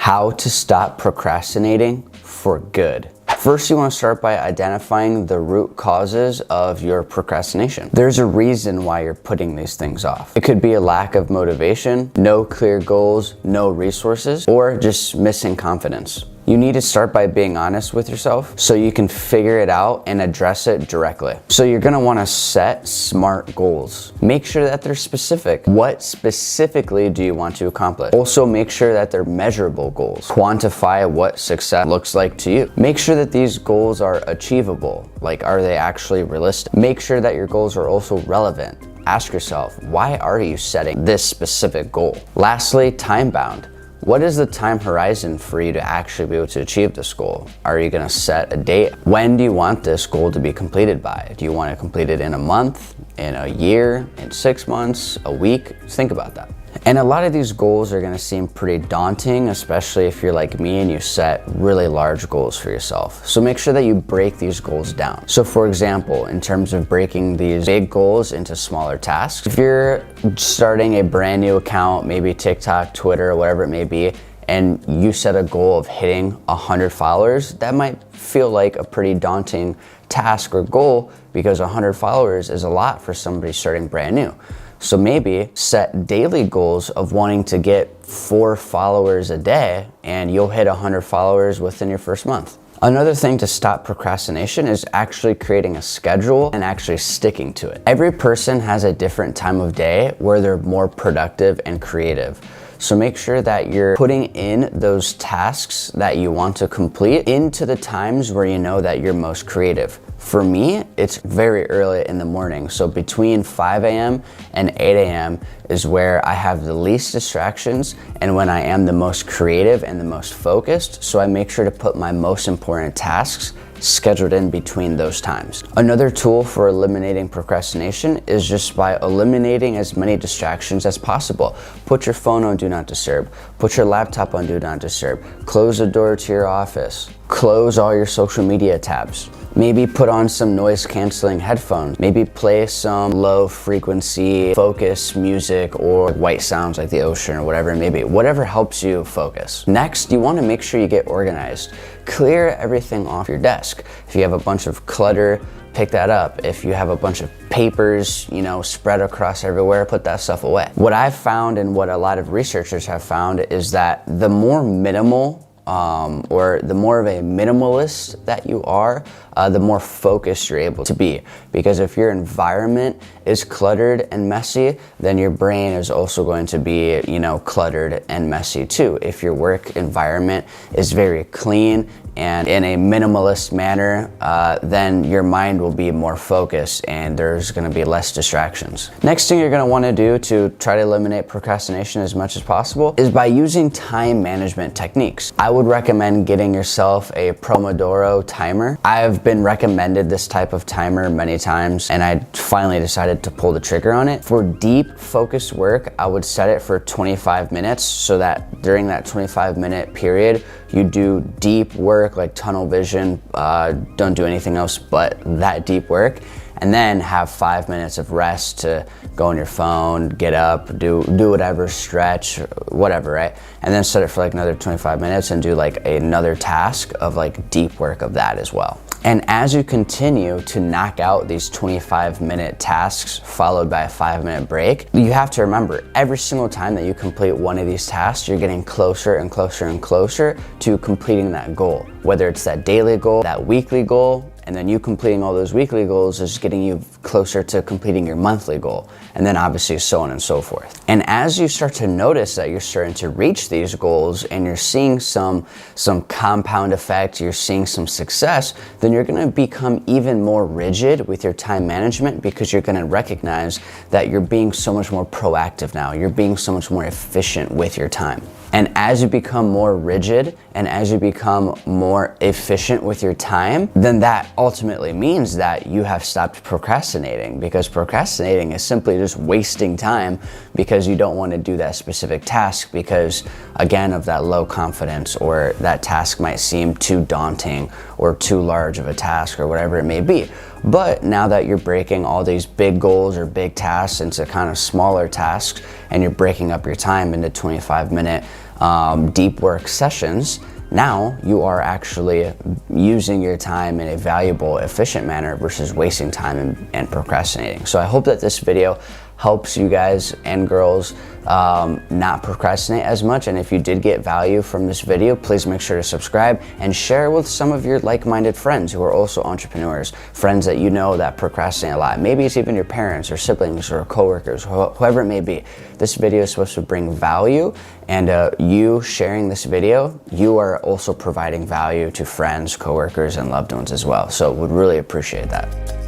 How to stop procrastinating for good. First, you want to start by identifying the root causes of your procrastination. There's a reason why you're putting these things off. It could be a lack of motivation, no clear goals, no resources, or just missing confidence. You need to start by being honest with yourself so you can figure it out and address it directly. So you're gonna wanna set SMART goals. Make sure that they're specific. What specifically do you want to accomplish? Also make sure that they're measurable goals. Quantify what success looks like to you. Make sure that these goals are achievable. Like, are they actually realistic? Make sure that your goals are also relevant. Ask yourself, why are you setting this specific goal? Lastly, time-bound. What is the time horizon for you to actually be able to achieve this goal? Are you gonna set a date? When do you want this goal to be completed by? Do you want to complete it in a month, in a year, in 6 months, a week? Think about that. And a lot of these goals are gonna seem pretty daunting, especially if you're like me and you set really large goals for yourself. So make sure that you break these goals down. So for example, in terms of breaking these big goals into smaller tasks, if you're starting a brand new account, maybe TikTok, Twitter, whatever it may be, and you set a goal of hitting 100 followers, that might feel like a pretty daunting task or goal because 100 followers is a lot for somebody starting brand new. So maybe set daily goals of wanting to get 4 followers a day and you'll hit 100 followers within your first month. Another thing to stop procrastination is actually creating a schedule and actually sticking to it. Every person has a different time of day where they're more productive and creative. So make sure that you're putting in those tasks that you want to complete into the times where you know that you're most creative. For me, it's very early in the morning. So between 5 a.m. and 8 a.m. is where I have the least distractions and when I am the most creative and the most focused. So I make sure to put my most important tasks scheduled in between those times. Another tool for eliminating procrastination is just by eliminating as many distractions as possible. Put your phone on Do Not Disturb. Put your laptop on Do Not Disturb. Close the door to your office. Close all your social media tabs. Maybe put on some noise canceling headphones. Maybe play some low frequency focus music or white sounds like the ocean or whatever it may be. Whatever helps you focus. Next, you want to make sure you get organized. Clear everything off your desk. If you have a bunch of clutter, pick that up. If you have a bunch of papers, spread across everywhere, put that stuff away. What I've found and what a lot of researchers have found is that the more minimal or the more of a minimalist that you are, the more focused you're able to be. Because if your environment is cluttered and messy, then your brain is also going to be, cluttered and messy too. If your work environment is very clean and in a minimalist manner, then your mind will be more focused and there's gonna be less distractions. Next thing you're gonna wanna do to try to eliminate procrastination as much as possible is by using time management techniques. I would recommend getting yourself a Pomodoro timer. I've been recommended this type of timer many times and I finally decided to pull the trigger on it. For deep focused work, I would set it for 25 minutes so that during that 25-minute period, you do deep work like tunnel vision, don't do anything else but that deep work, and then have 5 minutes of rest to go on your phone, get up, do whatever, stretch, whatever, right? And then set it for like another 25 minutes and do like another task of like deep work of that as well. And as you continue to knock out these 25-minute tasks followed by a 5-minute break, you have to remember every single time that you complete one of these tasks, you're getting closer and closer and closer to completing that goal. Whether it's that daily goal, that weekly goal, and then you completing all those weekly goals is getting you closer to completing your monthly goal. And then obviously so on and so forth. And as you start to notice that you're starting to reach these goals and you're seeing some compound effect, you're seeing some success, then you're gonna become even more rigid with your time management because you're gonna recognize that you're being so much more proactive now. You're being so much more efficient with your time. And as you become more rigid and as you become more efficient with your time, then that ultimately means that you have stopped procrastinating, because procrastinating is simply just wasting time because you don't want to do that specific task because, again, of that low confidence, or that task might seem too daunting or too large of a task or whatever it may be. But now that you're breaking all these big goals or big tasks into kind of smaller tasks and you're breaking up your time into 25-minute deep work sessions, now you are actually using your time in a valuable, efficient manner versus wasting time and procrastinating. So I hope that this video helps you guys and girls not procrastinate as much. And if you did get value from this video, please make sure to subscribe and share with some of your like-minded friends who are also entrepreneurs, friends that you know that procrastinate a lot. Maybe it's even your parents or siblings or coworkers, whoever it may be. This video is supposed to bring value, and you sharing this video, you are also providing value to friends, coworkers, and loved ones as well. So would really appreciate that.